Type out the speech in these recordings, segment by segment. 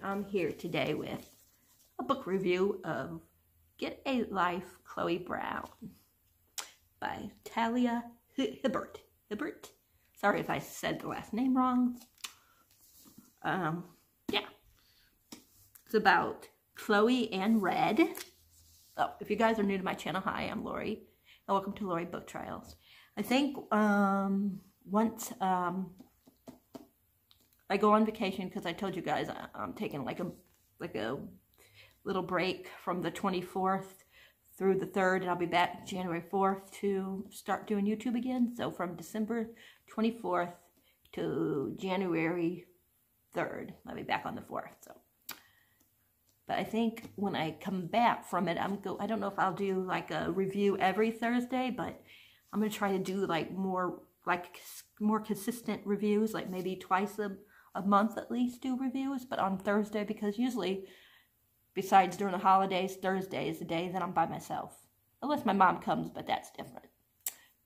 I'm here today with a book review of Get a Life, Chloe Brown by Talia Hibbert. Hibbert? Sorry if I said the last name wrong. Yeah. It's about Chloe and Red. Oh, if you guys are new to my channel, hi, I'm Lori, and welcome to Lori Book Trials. I think once I go on vacation, because I told you guys I'm taking like a little break from the 24th through the 3rd, and I'll be back January 4th to start doing YouTube again. So from December 24th to January 3rd, I'll be back on the 4th. So, but I think when I come back from it, I don't know if I'll do like a review every Thursday, but I'm gonna try to do like more consistent reviews, like maybe twice a month at least do reviews, but on Thursday, because usually, besides during the holidays, Thursday is the day that I'm by myself. Unless my mom comes, but that's different.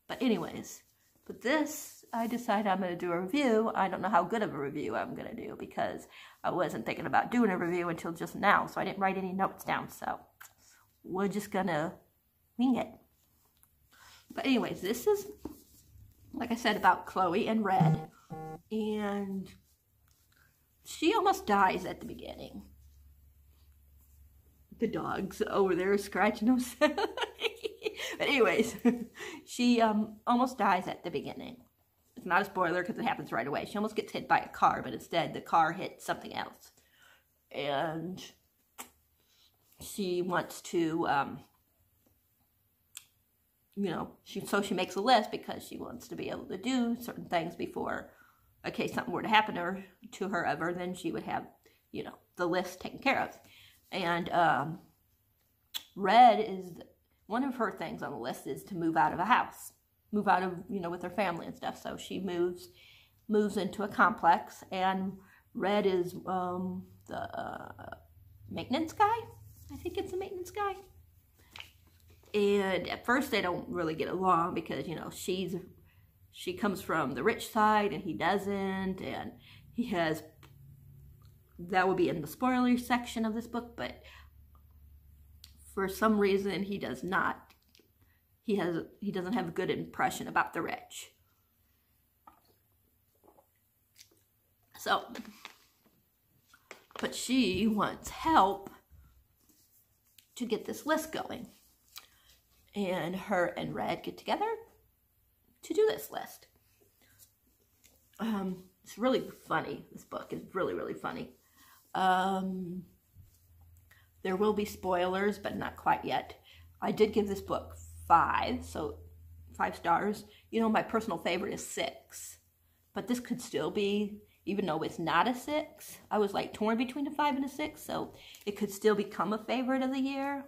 But anyways, but this, I decided I'm going to do a review. I don't know how good of a review I'm going to do, because I wasn't thinking about doing a review until just now, so I didn't write any notes down, so we're just going to wing it. But anyways, this is, like I said, about Chloe and Red, and she almost dies at the beginning. The dog's over there scratching himself. But anyways, she almost dies at the beginning. It's not a spoiler because it happens right away. She almost gets hit by a car, but instead the car hits something else. And she wants to, so she makes a list because she wants to be able to do certain things before, in case something were to happen to her ever, then she would have, the list taken care of. And Red is, one of her things on the list is to move out of a house. Move out of, with her family and stuff. So she moves into a complex, and Red is the maintenance guy. I think it's the maintenance guy. And at first they don't really get along because, she comes from the rich side and he doesn't, and he has, that will be in the spoiler section of this book, but for some reason he does not, he doesn't have a good impression about the rich. So, but she wants help to get this list going, and her and Red get together to do this list. It's really funny. This book is really, really funny. There will be spoilers, but not quite yet. I did give this book 5, so 5 stars. My personal favorite is 6, but this could still be, even though it's not a 6, I was like torn between a 5 and a 6, so it could still become a favorite of the year,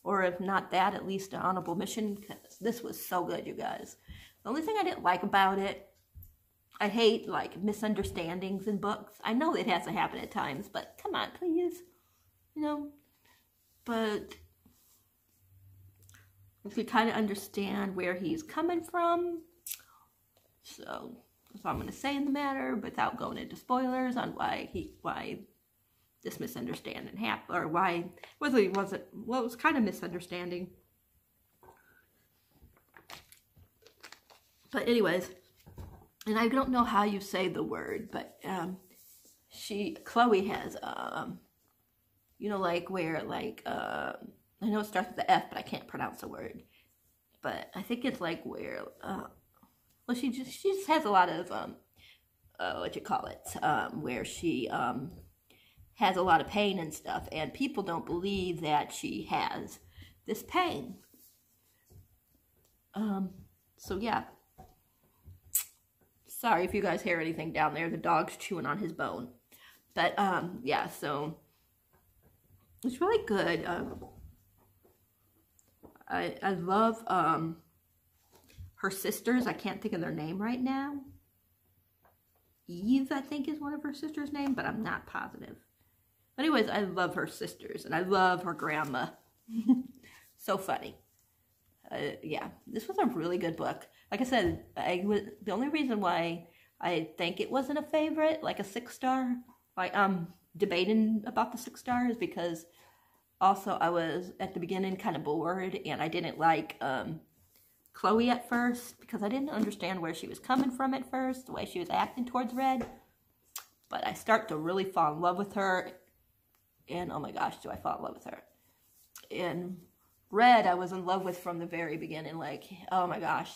or if not that, at least an honorable mention, because this was so good, you guys. The only thing I didn't like about it, I hate like misunderstandings in books. I know it has to happen at times, but come on, please. But if you kind of understand where he's coming from, so that's what I'm going to say in the matter without going into spoilers on why this misunderstanding happened, or why, whether he wasn't, well, it was kind of misunderstanding. But anyways, and I don't know how you say the word, but Chloe has, like where, like, I know it starts with the F, but I can't pronounce the word. But I think it's like where, well, she just has a lot of, where she has a lot of pain and stuff, and people don't believe that she has this pain. So yeah. Sorry if you guys hear anything down there. The dog's chewing on his bone. But, yeah, so it's really good. I love her sisters. I can't think of their name right now. Eve, I think, is one of her sisters' name, but I'm not positive. But anyways, I love her sisters, and I love her grandma. So funny. Yeah, this was a really good book. Like I said, the only reason why I think it wasn't a favorite, like a 6 star, like debating about the 6 stars because also I was at the beginning kind of bored, and I didn't like Chole at first because I didn't understand where she was coming from at first, the way she was acting towards Red. But I start to really fall in love with her, and oh my gosh, do I fall in love with her. And Red, I was in love with from the very beginning. Like, oh my gosh,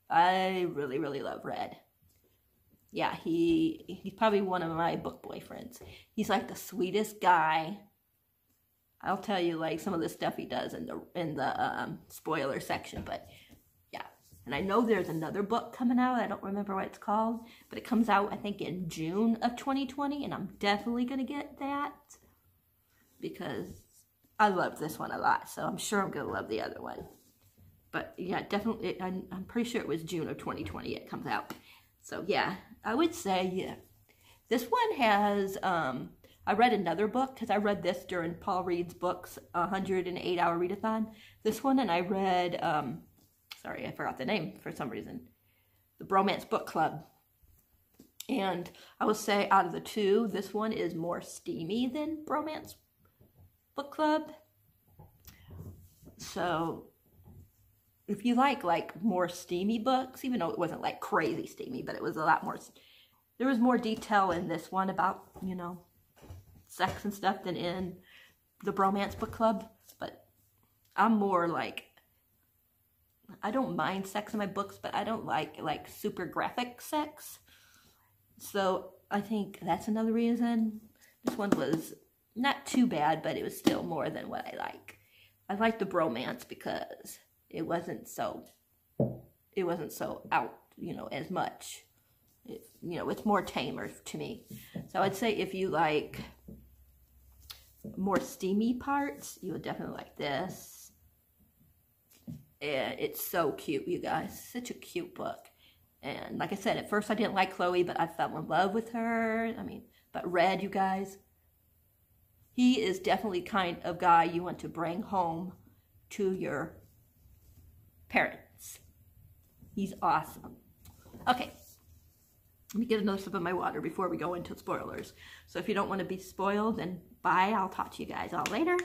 I really, really love Red. Yeah, he's probably one of my book boyfriends. He's like the sweetest guy. I'll tell you like some of the stuff he does in the spoiler section, but yeah. And I know there's another book coming out. I don't remember what it's called, but it comes out I think in June of 2020, and I'm definitely gonna get that because I love this one a lot. So I'm sure I'm gonna love the other one. But yeah, definitely, I'm pretty sure it was June of 2020 it comes out. So yeah, I would say yeah. This one has I read another book, because I read this during Paul Reed's books, 108-hour readathon. This one, and I read, sorry, I forgot the name for some reason, the Bromance Book Club. And I will say, out of the two, this one is more steamy than Bromance Book Club. So, if you like more steamy books, even though it wasn't like crazy steamy, but it was a lot more, there was more detail in this one about, you know, sex and stuff than in the Bromance Book Club. But I'm more like, I don't mind sex in my books, but I don't like super graphic sex. So I think that's another reason. This one was not too bad, but it was still more than what I like. I like the Bromance because it wasn't so out, you know, as much. You know, it's more tamer to me. So I'd say if you like more steamy parts, you would definitely like this. And it's so cute, you guys. Such a cute book. And like I said, at first I didn't like Chole, but I fell in love with her. I mean, but Red, you guys, he is definitely kind of guy you want to bring home to your parents. He's awesome. Okay. Let me get another sip of my water before we go into spoilers. So if you don't want to be spoiled, then bye. I'll talk to you guys all later.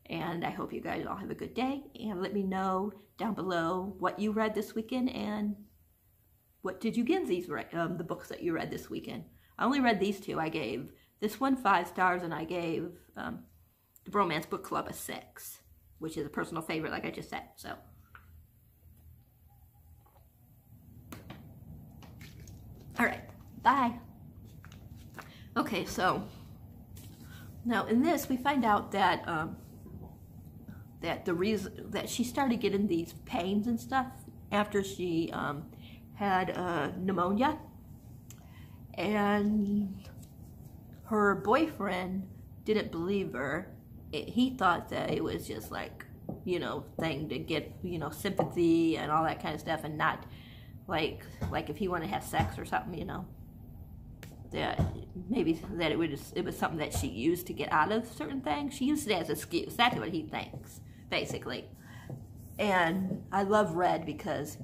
And I hope you guys all have a good day. And let me know down below what you read this weekend and what did you give these the books that you read this weekend. I only read these two. I gave this one 5 stars, and I gave the Bromance Book Club a 6, which is a personal favorite, like I just said. So. All right, bye. Okay, so now in this we find out that that the reason that she started getting these pains and stuff after she had pneumonia, and her boyfriend didn't believe her. He thought that it was just like, you know, thing to get, you know, sympathy and all that kind of stuff, and not like if he wanted to have sex or something, you know, that maybe that it was something that she used to get out of certain things. She used it as an excuse. That's what he thinks, basically. And I love Red because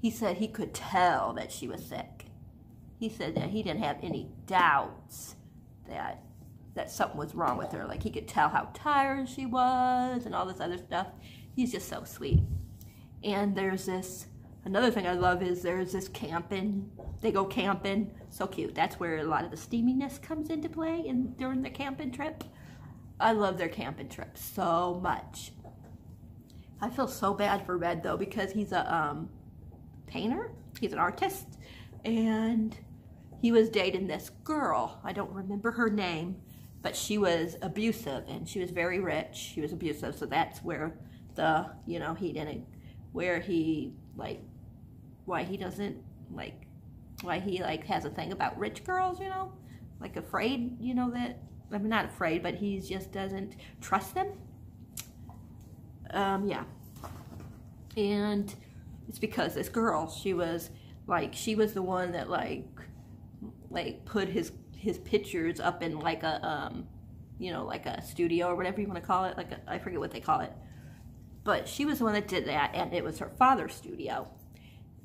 he said he could tell that she was sick. He said that he didn't have any doubts that something was wrong with her. Like, he could tell how tired she was and all this other stuff. He's just so sweet. And there's this, another thing I love is there's this camping. They go camping. So cute. That's where a lot of the steaminess comes into play during the camping trip. I love their camping trips so much. I feel so bad for Red, though, because he's a painter. He's an artist. And he was dating this girl. I don't remember her name, but she was abusive, and she was very rich. She was abusive, so that's where the, you know, he didn't, where he, like, why he doesn't, like, why he, like, has a thing about rich girls, you know, like, afraid, you know, that, I mean, not afraid, but he just doesn't trust them. Yeah. And it's because this girl, she was, like, she was the one that, like put his pictures up in, like, a, you know, like a studio or whatever you want to call it, like, I forget what they call it. But she was the one that did that, and it was her father's studio.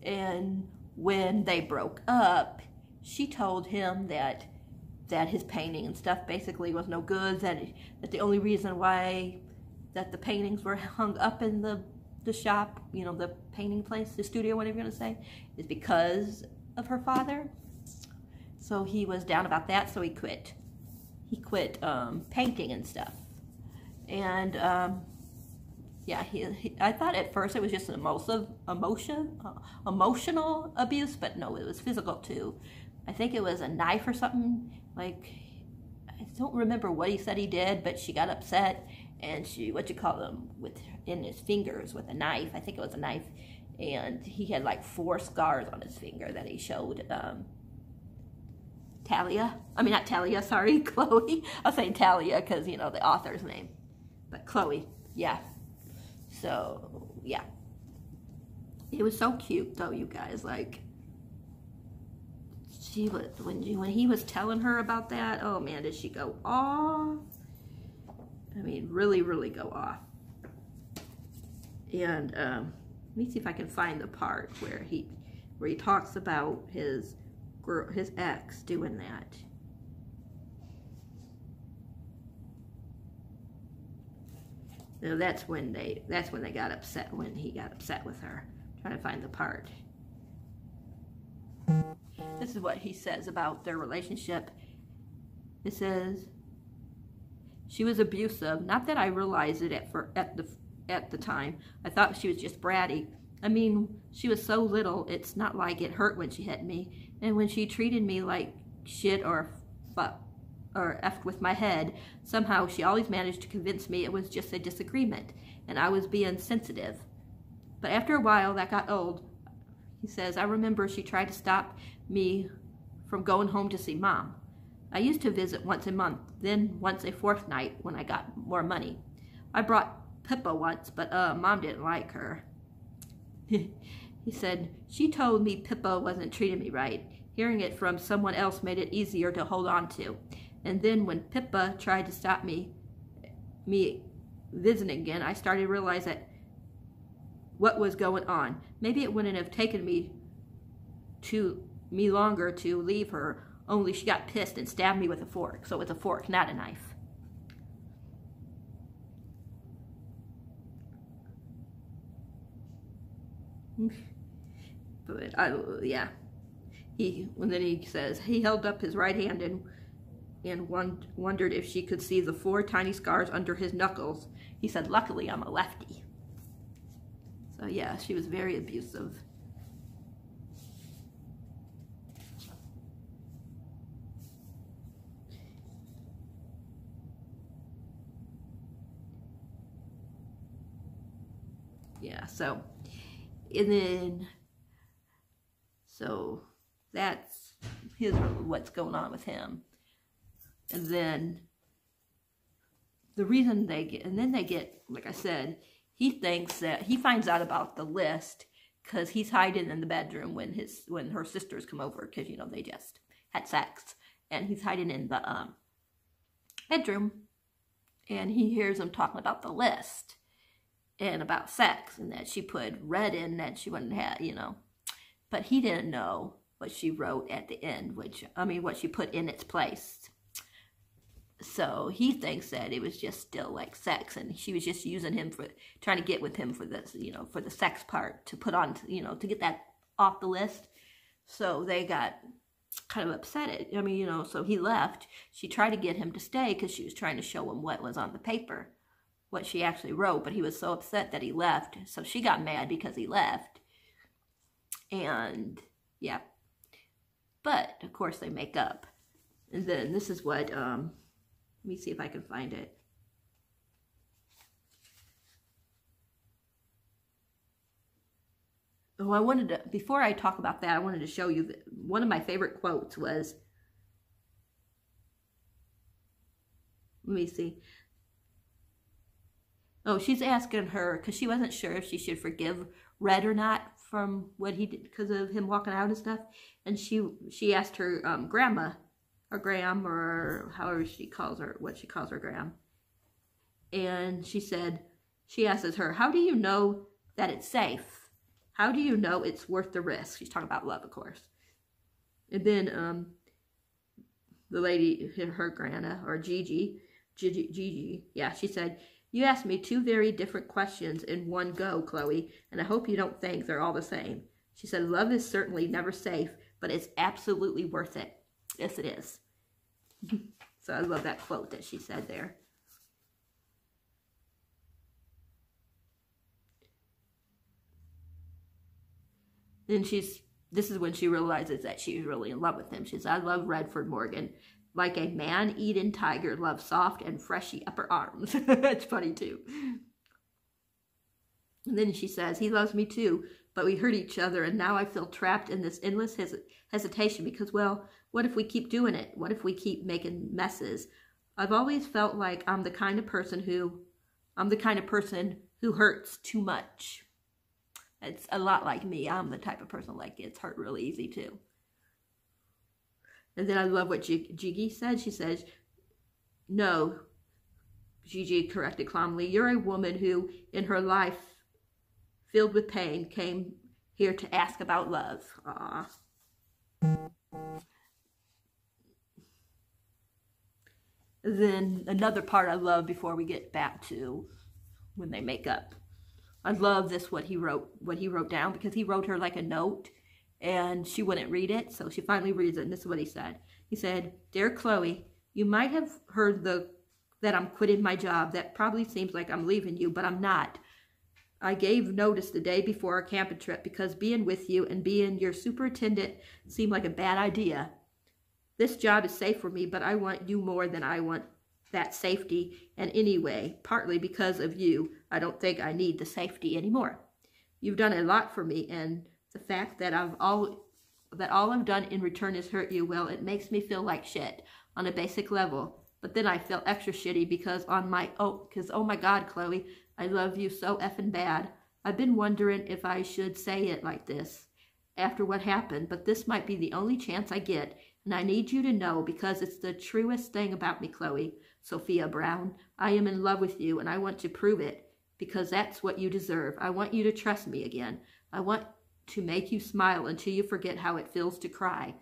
And when they broke up, she told him that that his painting and stuff basically was no good, that the only reason why that the paintings were hung up in the shop, you know, the painting place, the studio, whatever you're going to say, is because of her father. So he was down about that, so he quit. He quit painting and stuff. And yeah, I thought at first it was just an emotional abuse, but no, it was physical too. I think it was a knife or something. Like, I don't remember what he said he did, but she got upset, and she, in his fingers with a knife. I think it was a knife, and he had like 4 scars on his finger that he showed Talia. I mean, not Talia, sorry, Chloe. I was saying Talia because, you know, the author's name. But Chloe, yeah. So, yeah. It was so cute, though, you guys. Like, she was, when he was telling her about that, oh, man, did she go off? I mean, really, really go off. And let me see if I can find the part where he talks about his ex doing that. So that's when they got upset, when he got upset with her. I'm trying to find the part. This is what he says about their relationship. It says, she was abusive. Not that I realized it at the time. I thought she was just bratty. I mean, she was so little, it's not like it hurt when she hit me. And when she treated me like shit or effed with my head, somehow she always managed to convince me it was just a disagreement and I was being sensitive. But after a while, that got old. He says, I remember she tried to stop me from going home to see Mom. I used to visit once a month, then once a fortnight when I got more money. I brought Pippa once, but Mom didn't like her. He said, she told me Pippa wasn't treating me right. Hearing it from someone else made it easier to hold on to. And then when Pippa tried to stop me visiting again, I started to realize that what was going on. Maybe it wouldn't have taken me longer to leave her, only she got pissed and stabbed me with a fork. So it's a fork, not a knife. But yeah, and then he says he held up his right hand and wondered if she could see the 4 tiny scars under his knuckles. He said, luckily I'm a lefty. So yeah, she was very abusive. Yeah, so, and then, so that's what's going on with him. And then the reason they get, like I said, he thinks that he finds out about the list because he's hiding in the bedroom when her sisters come over, because, you know, they just had sex, and he's hiding in the bedroom, and he hears them talking about the list and about sex, and that she put red in that she wouldn't have, you know. But he didn't know what she wrote at the end, what she put in its place. So he thinks that it was just still like sex, and she was just using him trying to get with him for this, you know, for the sex part to put on, you know, to get that off the list. So they got kind of upset. I mean, you know, so he left. She tried to get him to stay because she was trying to show him what was on the paper, what she actually wrote, but he was so upset that he left. So she got mad because he left. And yeah, but of course they make up. And then this is what, let me see if I can find it. Oh, I wanted to, before I talk about that, I wanted to show you that one of my favorite quotes was, let me see. Oh, she's asking her, because she wasn't sure if she should forgive Red or not from what he did because of him walking out and stuff. And she asked her grandma, or Graham, or however she calls her, what she calls her, Graham. And she said, she asks her, how do you know that it's safe? How do you know it's worth the risk? She's talking about love, of course. And then the lady, her Grana, or Gigi, yeah, she said, "You asked me 2 very different questions in one go, Chloe, and I hope you don't think they're all the same." She said, "Love is certainly never safe, but it's absolutely worth it." Yes, it is. So I love that quote that she said there. And this is when she realizes that she's really in love with him. She says, "I love Redford Morgan. Like a man-eaten tiger loves soft and freshy upper arms." That's funny too. And then she says, "He loves me too, but we hurt each other, and now I feel trapped in this endless hesitation because, well, what if we keep doing it? What if we keep making messes? I've always felt like I'm the kind of person who hurts too much." It's a lot like me. I'm the type of person that gets hurt really easy too. And then I love what Gigi said. She says, "No," Gigi corrected calmly, "you're a woman who, in her life filled with pain, came here to ask about love." Aww. Then another part I love before we get back to when they make up. I love this, what he wrote down, because he wrote her like a note and she wouldn't read it. So she finally reads it, and this is what he said. He said, "Dear Chloe, you might have heard that I'm quitting my job. That probably seems like I'm leaving you, but I'm not. I gave notice the day before our camping trip because being with you and being your superintendent seemed like a bad idea. This job is safe for me, but I want you more than I want that safety. And anyway, partly because of you, I don't think I need the safety anymore. You've done a lot for me, and the fact that all I've done in return is hurt you, well, it makes me feel like shit on a basic level. But then I feel extra shitty because oh my God, Chloe, I love you so effing bad. I've been wondering if I should say it like this after what happened, but this might be the only chance I get, and I need you to know because it's the truest thing about me, Chloe. Sophia Brown, I am in love with you, and I want to prove it because that's what you deserve. I want you to trust me again. I want to make you smile until you forget how it feels to cry.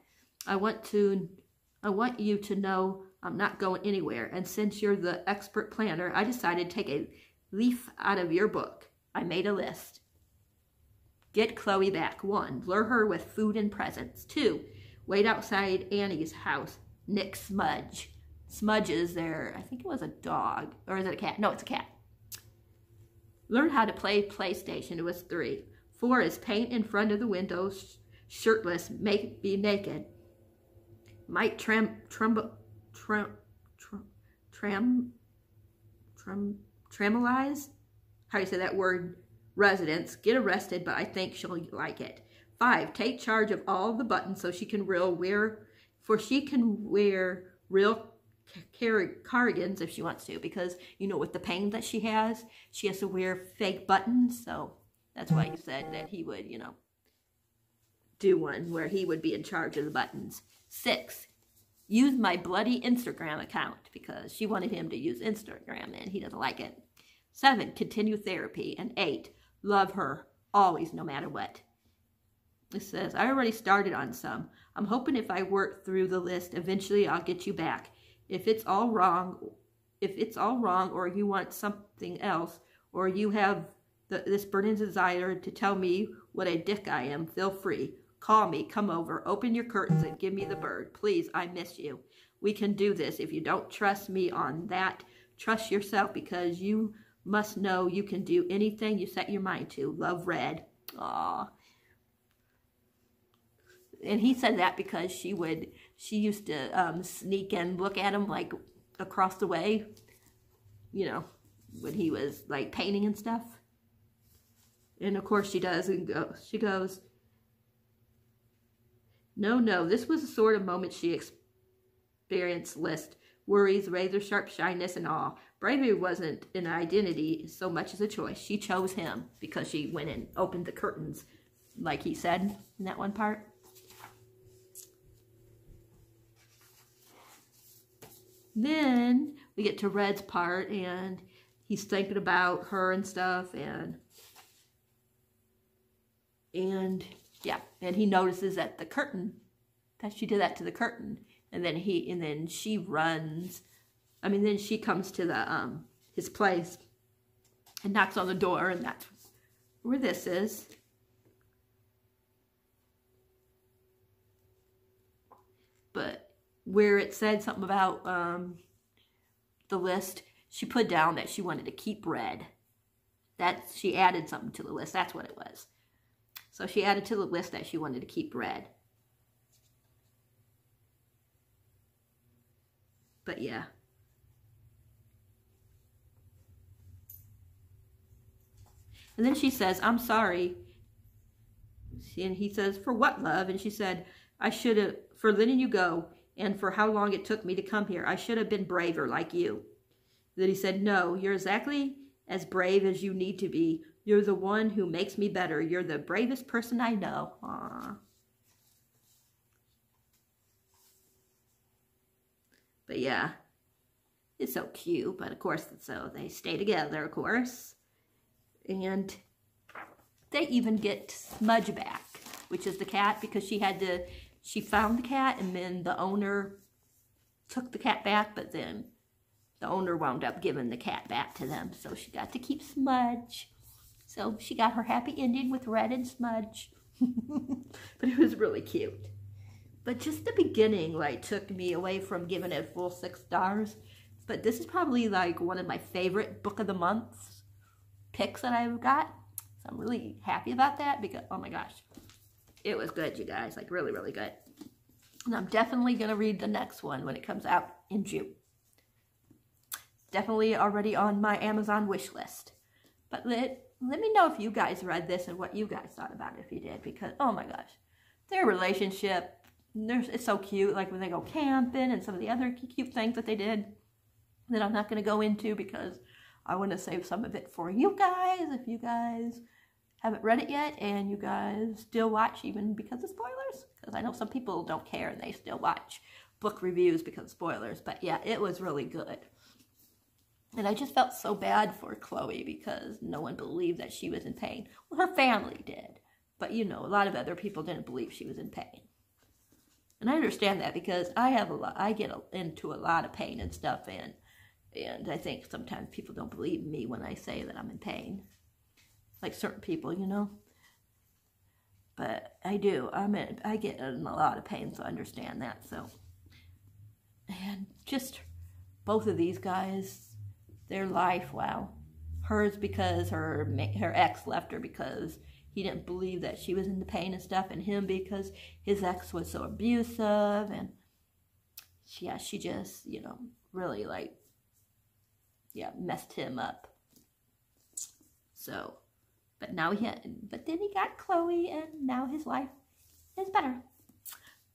I want you to know I'm not going anywhere, and since you're the expert planner, I decided to take a leaf out of your book. I made a list. Get Chloe back. 1, lure her with food and presents. 2, wait outside Annie's house. Nick Smudge. Smudge is there. I think it was a dog. Or is it a cat? No, it's a cat. Learn how to play PlayStation. It was 3. 4 is paint in front of the windows, shirtless, be naked. Might tramelize? How do you say that word? Residents. Get arrested, but I think she'll like it. 5, take charge of all the buttons so she can wear real cardigans if she wants to, because you know with the pain that she has to wear fake buttons. So that's why he said that he would, do one where he would be in charge of the buttons. 6, use my bloody Instagram account, because she wanted him to use Instagram and he doesn't like it. 7, continue therapy. And 8, love her always, no matter what. It says, I already started on some. I'm hoping if I work through the list, eventually I'll get you back. If it's all wrong, or you want something else, or you have this burning desire to tell me what a dick I am, feel free. Call me, come over, open your curtains and give me the bird. Please, I miss you. We can do this. If you don't trust me on that, trust yourself, because you must know you can do anything you set your mind to. Love, Red. Aww. And he said that because she used to sneak and look at him like across the way, when he was like painting and stuff. And of course she does, and she goes, no, this was the sort of moment she experienced. List, worries, razor sharp shyness, and all. Bravery wasn't an identity so much as a choice. She chose him because she went and opened the curtains, like he said in that one part. Then we get to Red's part, and he's thinking about her and stuff, and he notices that the curtain, that she did that to the curtain, And then she runs. I mean, then she comes to the his place and knocks on the door, and that's where this is. But where it said something about the list, she put down that she wanted to keep red. She added something to the list. That's what it was. So she added to the list that she wanted to keep red. But yeah. And then she says, I'm sorry. And he says, for what, love? And she said, I should have, for letting you go and for how long it took me to come here. I should have been braver like you. Then he said, no, you're exactly as brave as you need to be. You're the one who makes me better. You're the bravest person I know. Aww. But yeah, it's so cute. But of course, so they stay together, of course. And they even get Smudge back, which is the cat, because she found the cat, and then the owner took the cat back, but then the owner wound up giving the cat back to them. So she got to keep Smudge. So she got her happy ending with Red and Smudge. But it was really cute. But just the beginning, like, took me away from giving it a full 6 stars. But this is probably, like, one of my favorite book of the month picks that I've got. So I'm really happy about that because, oh my gosh, it was good, you guys. Like, really, really good. And I'm definitely going to read the next one when it comes out in June. Definitely already on my Amazon wish list. But let me know if you guys read this and what you guys thought about it if you did. Because, oh my gosh, their relationship, it's so cute. Like when they go camping and some of the other cute things that they did that I'm not going to go into because I want to save some of it for you guys. If you guys haven't read it yet and you guys still watch even because of spoilers. Because I know some people don't care and they still watch book reviews because of spoilers. But yeah, it was really good. And I just felt so bad for Chole because no one believed that she was in pain. Well, her family did. But, you know, a lot of other people didn't believe she was in pain. And I understand that because I get into a lot of pain and stuff. And I think sometimes people don't believe me when I say that I'm in pain. Like certain people, you know. But I do. I get in a lot of pain, so I understand that. So, and just both of these guys, their life, wow. Hers because her ex left her because he didn't believe that she was in the pain and stuff, and him because his ex was so abusive, and she just, you know, really like, yeah, messed him up. So, but then he got Chole, and now his life is better.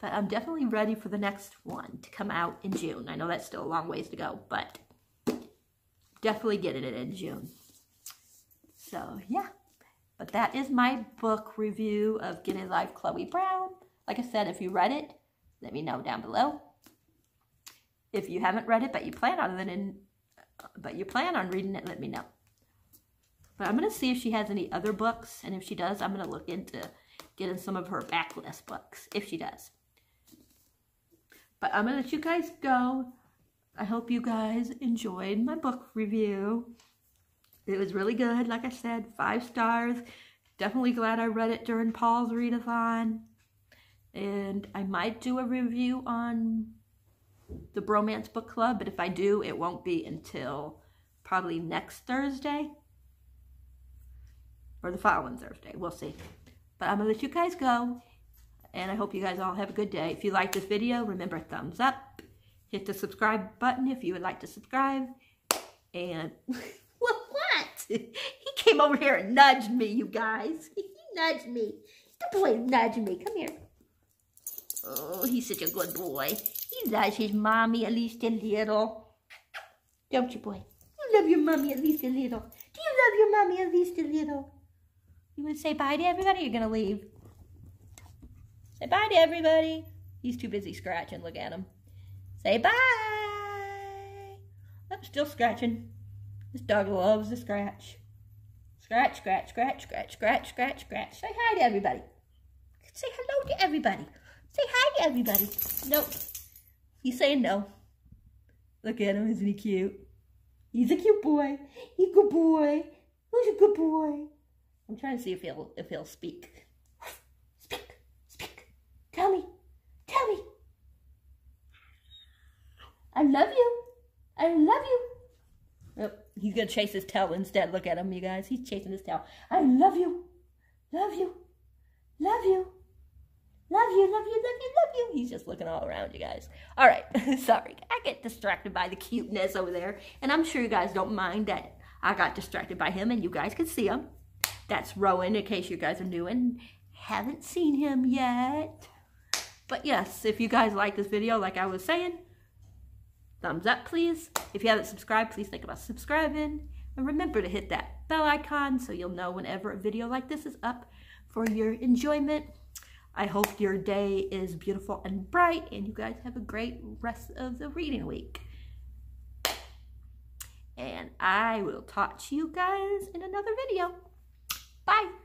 But I'm definitely ready for the next one to come out in June. I know that's still a long ways to go, but definitely getting it in June. So, yeah. But that is my book review of Get a Life, Chole Brown. Like I said, if you read it, let me know down below. If you haven't read it, but you plan on reading it, let me know. But I'm going to see if she has any other books. And if she does, I'm going to look into getting some of her backlist books, if she does. But I'm going to let you guys go. I hope you guys enjoyed my book review. It was really good. Like I said, 5 stars. Definitely glad I read it during Paul's readathon. And I might do a review on the Bromance Book Club. But if I do, it won't be until probably next Thursday. Or the following Thursday. We'll see. But I'm going to let you guys go. And I hope you guys all have a good day. If you like this video, remember, thumbs up. Hit the subscribe button if you would like to subscribe. And what? He came over here and nudged me, you guys. He nudged me. The boy nudged me. Come here. Oh, he's such a good boy. He loves his mommy at least a little. Don't you, boy? You love your mommy at least a little. Do you love your mommy at least a little? You want to say bye to everybody or you're going to leave? Say bye to everybody. He's too busy scratching. Look at him. Say bye. I'm still scratching. This dog loves to scratch. Scratch, scratch, scratch, scratch, scratch, scratch, scratch. Say hi to everybody. Say hello to everybody. Say hi to everybody. Nope. He's saying no. Look at him, isn't he cute? He's a cute boy. He's a good boy. Who's a good boy? I'm trying to see if he'll speak. Speak. Tell me. I love you. Oh, he's gonna chase his tail instead. Look at him, you guys. He's chasing his tail. I love you. He's just looking all around, you guys. All right, sorry. I get distracted by the cuteness over there. And I'm sure you guys don't mind that I got distracted by him and you guys can see him. That's Rowan, in case you guys are new and haven't seen him yet. But yes, if you guys like this video, like I was saying, thumbs up, please. If you haven't subscribed, please think about subscribing. And remember to hit that bell icon so you'll know whenever a video like this is up for your enjoyment. I hope your day is beautiful and bright, and you guys have a great rest of the reading week. And I will talk to you guys in another video. Bye.